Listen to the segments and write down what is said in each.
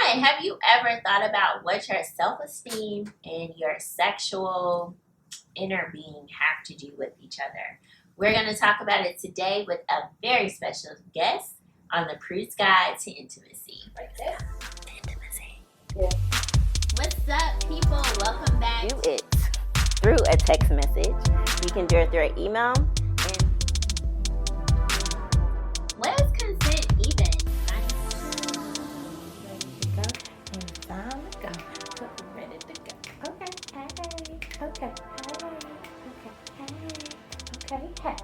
right. Have you ever thought about what your self-esteem and your sexual inner being have to do with each other? We're going to talk about it today with a very special guest on the Prude's Guide to Intimacy. Right there. Intimacy. Yeah. What's up, people? Welcome back. Do it through a text message. You can do it through an email. What is consent even? Ready to go. Okay. Hey. Okay. Hey.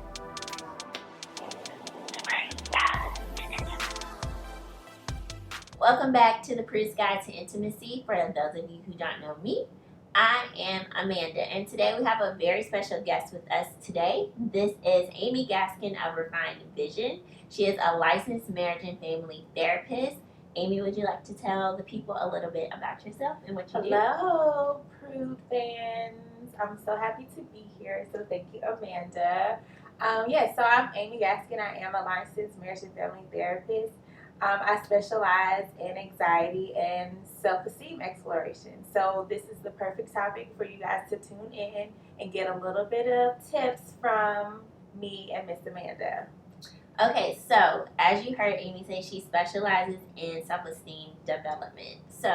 Welcome back to the Prude's Guide to Intimacy. For those of you who don't know me, I am Amanda, and today we have a very special guest with us today. This is Amie Gaskin of Refined Vision. She is a licensed marriage and family therapist. Amie, would you like to tell the people a little bit about yourself and what you do? Hello, Prude fans. I'm so happy to be here. So thank you, Amanda. So I'm Amie Gaskin. I am a licensed marriage and family therapist. I specialize in anxiety and self-esteem exploration. So this is the perfect topic for you guys to tune in and get a little bit of tips from me and Miss Amanda. Okay, so as you heard Amie say, she specializes in self-esteem development. So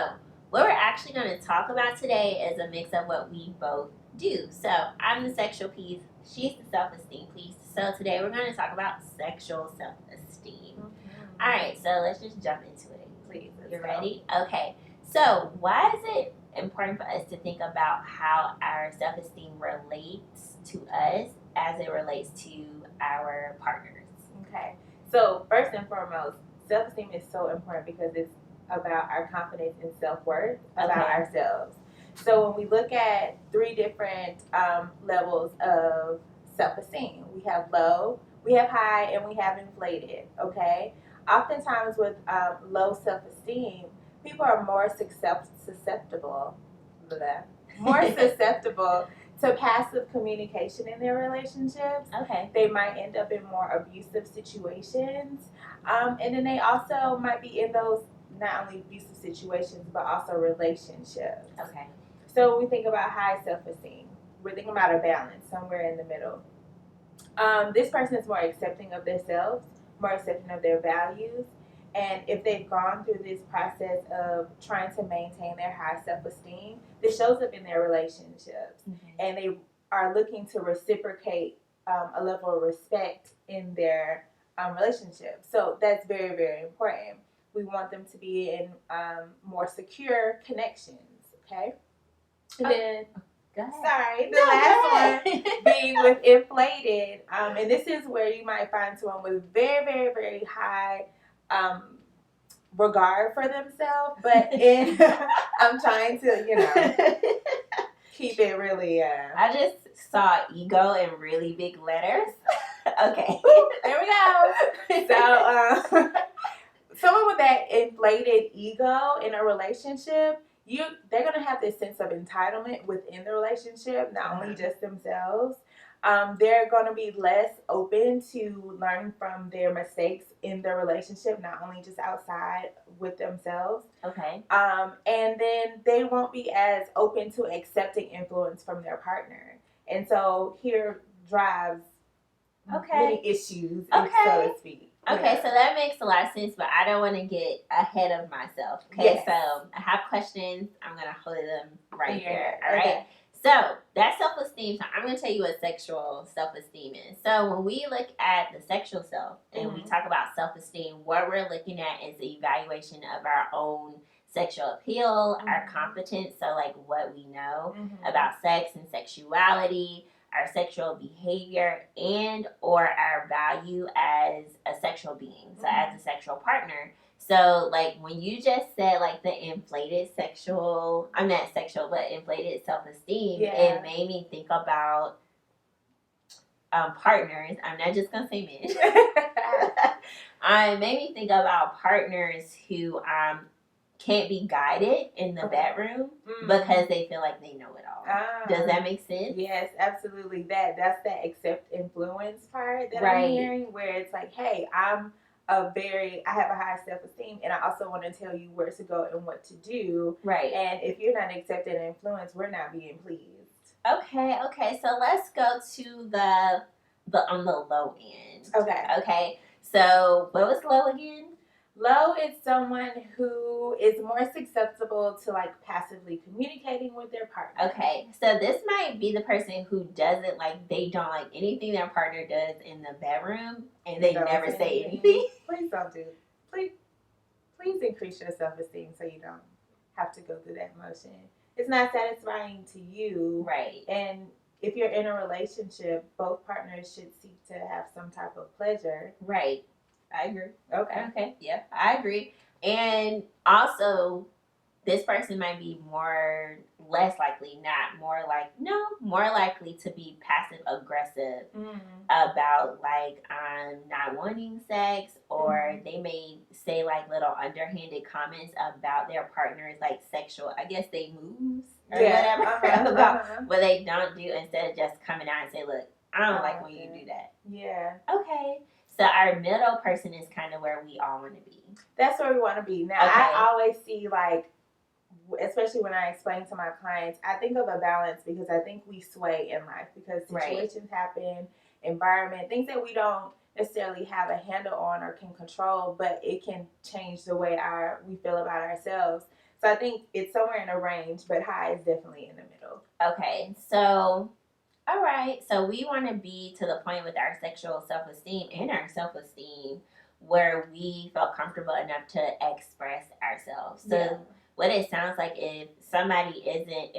what we're actually going to talk about today is a mix of what we both do. So I'm the sexual piece, she's the self-esteem piece. So today we're going to talk about sexual self-esteem. All right, so let's just jump into it. Please, You ready? Okay, so why is it important for us to think about how our self-esteem relates to us as it relates to our partners? Okay, so first and foremost, self-esteem is so important because it's about our confidence and self-worth about ourselves. So when we look at three different levels of self-esteem, we have low, we have high, and we have inflated, okay? Oftentimes with low self-esteem, people are more susceptible to passive communication in their relationships. Okay. They might end up in more abusive situations. And then they also might be in those not only abusive situations, but also relationships. Okay. So when we think about high self-esteem, we're thinking about a balance somewhere in the middle. This person is more accepting of themselves, more accepting of their values. And if they've gone through this process of trying to maintain their high self-esteem, this shows up in their relationships. And they are looking to reciprocate a level of respect in their relationship. So that's very, very important. We want them to be in more secure connections, okay? And then, sorry, the last one being with inflated. And this is where you might find someone with very, very, very high regard for themselves, but I'm trying to, keep it really. I just saw ego in really big letters. Okay. There we go. So, someone with that inflated ego in a relationship, they're gonna have this sense of entitlement within the relationship, not only just themselves. They're going to be less open to learning from their mistakes in their relationship, not only just outside with themselves. Okay. And then they won't be as open to accepting influence from their partner. And so here drives many issues, so to speak. Okay, so that makes a lot of sense, but I don't want to get ahead of myself. Okay, yes. So I have questions. I'm going to hold them right here. All right. Okay. So that's self-esteem. So I'm going to tell you what sexual self-esteem is. So when we look at the sexual self and we talk about self-esteem, what we're looking at is the evaluation of our own sexual appeal, our competence, so like what we know about sex and sexuality, our sexual behavior, and or our value as a sexual being, so as a sexual partner. So, like, when you just said, like, the inflated I'm not sexual, but inflated self-esteem, it made me think about partners. I'm not just going to say men. It made me think about partners who can't be guided in the bedroom because they feel like they know it all. Does that make sense? Yes, absolutely. That's that accept influence part that I'm hearing, where it's like, hey, I'm I have a high self-esteem, and I also want to tell you where to go and what to do. Right. And if you're not accepted and influenced, we're not being pleased. Okay. So let's go to the on the low end. Okay. So what was low again? Low is someone who is more susceptible to like passively communicating with their partner. Okay, so this might be the person who doesn't like, they don't like anything their partner does in the bedroom, and they never say anything. Please don't do. Please increase your self-esteem so you don't have to go through that motion. It's not satisfying to you, Right? And if you're in a relationship, both partners should seek to have some type of pleasure. Right. I agree. Okay. Yeah, I agree. And also, this person might be more likely to be passive aggressive about like not wanting sex, or they may say like little underhanded comments about their partner's like sexual, I guess they moves or whatever about what they don't do, instead of just coming out and say, look, I don't like when you do that. Yeah. Okay. So our middle person is kind of where we all want to be. That's where we want to be. Now, I always see like, especially when I explain to my clients, I think of a balance because I think we sway in life because situations happen, environment, things that we don't necessarily have a handle on or can control, but it can change the way we feel about ourselves. So I think it's somewhere in a range, but high is definitely in the middle. Okay, so all right, so we want to be to the point with our sexual self-esteem and our self-esteem where we feel comfortable enough to express ourselves. So what it sounds like, if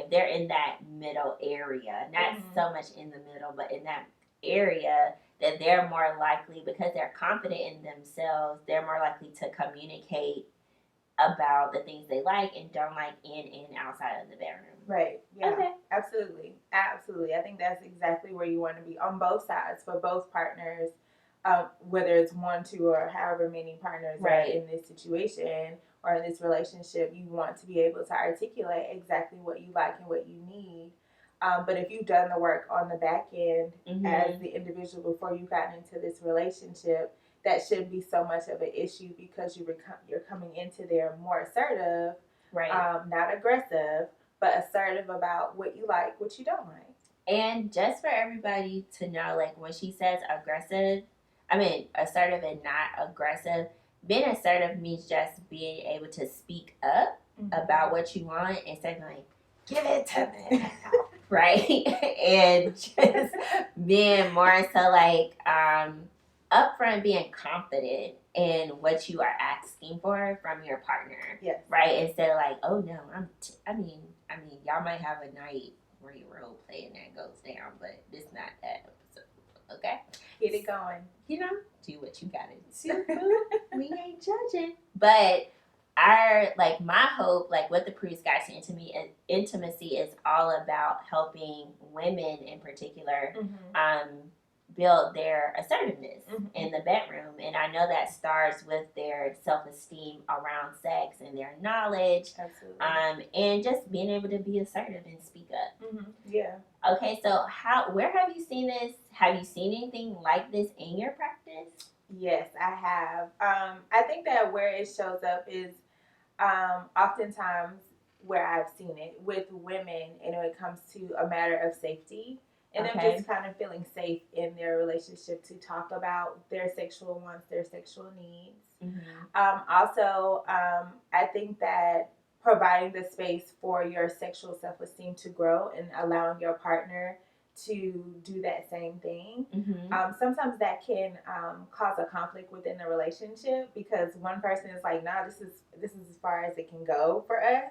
they're in that middle area, not so much in the middle, but in that area, that they're more likely, because they're confident in themselves, they're more likely to communicate about the things they like and don't like in and outside of the bedroom. Right. Yeah. Okay. Absolutely. I think that's exactly where you want to be on both sides, for both partners, whether it's 1, 2, or however many partners are in this situation or in this relationship. You want to be able to articulate exactly what you like and what you need. But if you've done the work on the back end as the individual before you got into this relationship, that shouldn't be so much of an issue, because you're coming into there more assertive, not aggressive, but assertive about what you like, what you don't like. And just for everybody to know, like when she says assertive and not aggressive, being assertive means just being able to speak up about what you want instead of like, give it to me, right? And just being more so like upfront, being confident in what you are asking for from your partner, right? Instead of like, oh no, I mean, y'all might have a night where you role play and that goes down, but it's not that episode. Okay, get it going. Do what you gotta do. We ain't judging, but my hope, like what the Prude Guide to Intimacy is all about, helping women in particular build their assertiveness in the bedroom. And I know that starts with their self-esteem around sex and their knowledge. Absolutely. And just being able to be assertive and speak up. Yeah. Okay, so where have you seen this? Have you seen anything like this in your practice? Yes, I have. I think that where it shows up is oftentimes where I've seen it with women, and when it comes to a matter of safety, and them just kind of feeling safe in their relationship to talk about their sexual wants, their sexual needs. Also, I think that providing the space for your sexual self-esteem to grow and allowing your partner to do that same thing. Sometimes that can cause a conflict within the relationship, because one person is like, nah, this is as far as it can go for us.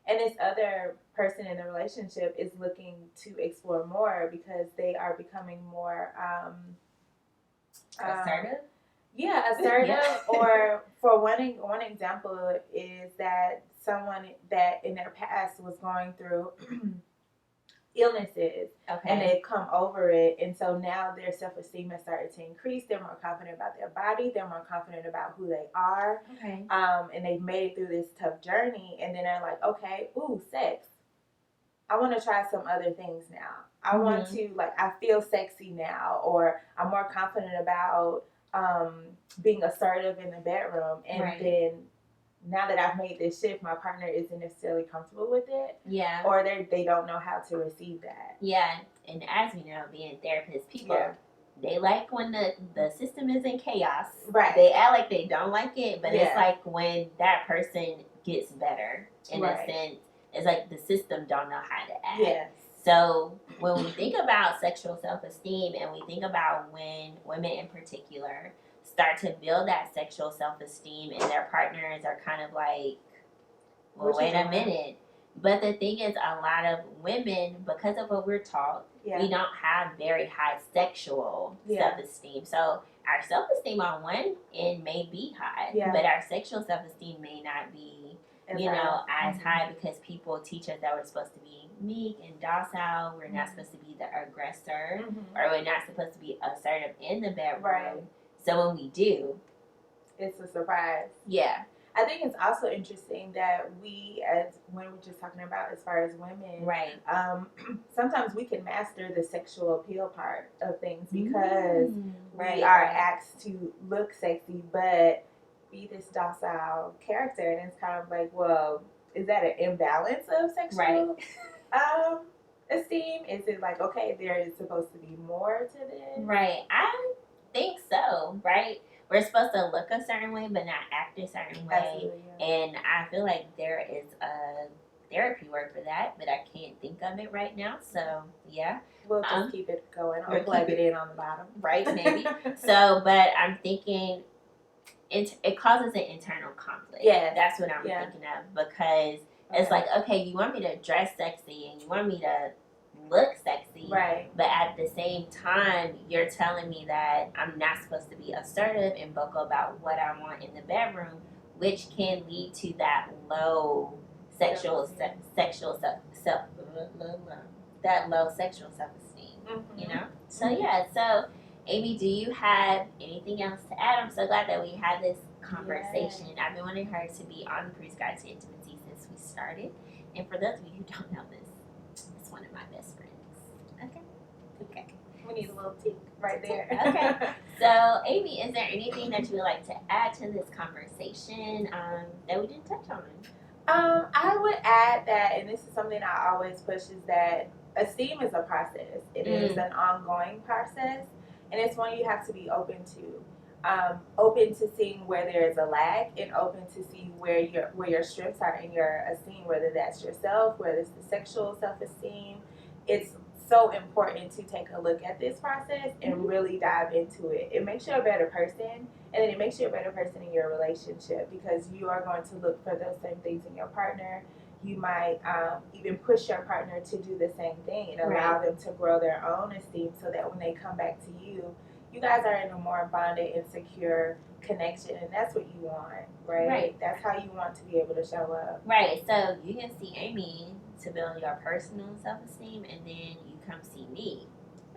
And this other person in the relationship is looking to explore more because they are becoming more assertive. Assertive. Or for one example is that someone that in their past was going through illnesses, and they've come over it, and so now their self-esteem has started to increase. They're more confident about their body, they're more confident about who they are, and they've made it through this tough journey, and then they're like, okay, sex, I want to try some other things now. I want to, like, I feel sexy now, or I'm more confident about being assertive in the bedroom, and Right. then now that I've made this shift, my partner isn't necessarily comfortable with it, Yeah. or they don't know how to receive that. Yeah, and as we know, being therapists, people Yeah. they like when the system is in chaos. Right. They act like they don't like it, but Yeah. it's like when that person gets better in Right. a sense, it's like the system don't know how to act. Yes. So when we think about sexual self-esteem, and we think about when women in particular start to build that sexual self-esteem, and their partners are kind of like, well, wait a minute. But the thing is, a lot of women, because of what we're taught, we don't have very high sexual self-esteem. So our self-esteem on one end may be high, but our sexual self-esteem may not be, as high, because people teach us that we're supposed to be meek and docile. We're not supposed to be the aggressor, or we're not supposed to be assertive in the bedroom. Right. So when we do, it's a surprise. Yeah. I think it's also interesting that when we're just talking about as far as women, right? Sometimes we can master the sexual appeal part of things because we are asked to look sexy, but be this docile character, and it's kind of like, well, is that an imbalance of sexual esteem? Is it like, okay, there is supposed to be more to this? Right. I think so. Right. We're supposed to look a certain way, but not act a certain way. Absolutely, yeah. And I feel like there is a therapy word for that, but I can't think of it right now. So, yeah. We'll just keep it going. I'll plug it in on the bottom. Right, maybe. So, but I'm thinking it causes an internal conflict. Yeah. That's what I'm thinking of, because it's like, okay, you want me to dress sexy and you want me to look sexy, right? But at the same time, you're telling me that I'm not supposed to be assertive and vocal about what I want in the bedroom, which can lead to that low sexual self-esteem. You know. So yeah. So Amie, do you have anything else to add? I'm so glad that we had this conversation. Yes. I've been wanting her to be on the Prude's Guide to Intimacy since we started, and for those of you who don't know this, it's one of my best friends. Okay. We need a little tick right there. Okay. So, Amie, is there anything that you would like to add to this conversation that we didn't touch on? I would add that, and this is something I always push, is that esteem is a process. It is an ongoing process, and it's one you have to be open to. Open to seeing where there is a lag, and open to see where your strengths are in your esteem, whether that's yourself, whether it's the sexual self-esteem. It's so important to take a look at this process and really dive into it. It makes you a better person, and then it makes you a better person in your relationship, because you are going to look for those same things in your partner. You might even push your partner to do the same thing and allow them to grow their own esteem, so that when they come back to you, you guys are in a more bonded and secure connection, and that's what you want, right? That's how you want to be able to show up. Right. So you can see Amie to build your personal self-esteem, and then you come see me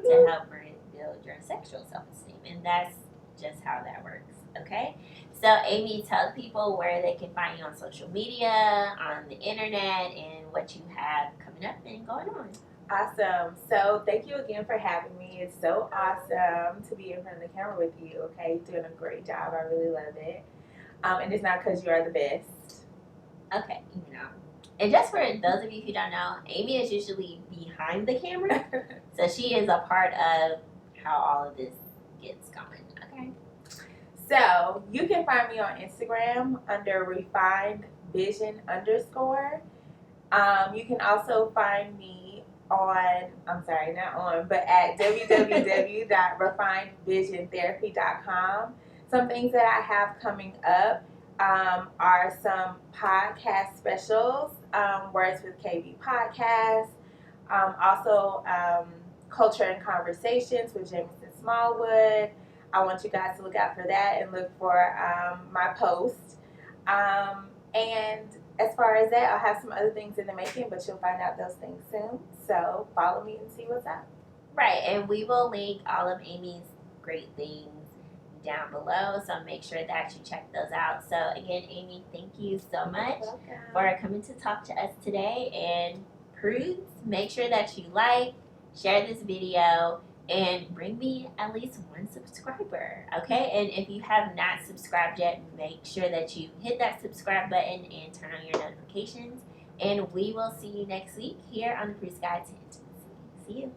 to help build your sexual self-esteem, and that's just how that works. Okay. So Amie, tell people where they can find you on social media, on the internet, and what you have coming up and going on. Awesome. So thank you again for having me. It's so awesome to be in front of the camera with you. Okay, you're doing a great job. I really love it. And it's not because you are the best. Okay, And just for those of you who don't know, Amie is usually behind the camera, so she is a part of how all of this gets going. Okay. So you can find me on Instagram under refinedvision_. You can also find me at www.refinedvisiontherapy.com. Some things that I have coming up are some podcast specials, Words with KB podcast, also Culture and Conversations with Jameson Smallwood. I want you guys to look out for that and look for my post. And as far as that, I'll have some other things in the making, but you'll find out those things soon. So follow me and see what's up. Right, and we will link all of Amie's great things down below, so make sure that you check those out. So again, Amie, thank you so much for coming to talk to us today. And Prudes, make sure that you share this video, and bring me at least one subscriber, okay? And if you have not subscribed yet, make sure that you hit that subscribe button and turn on your notifications. And we will see you next week here on the Prude Guide to Intimacy. See you.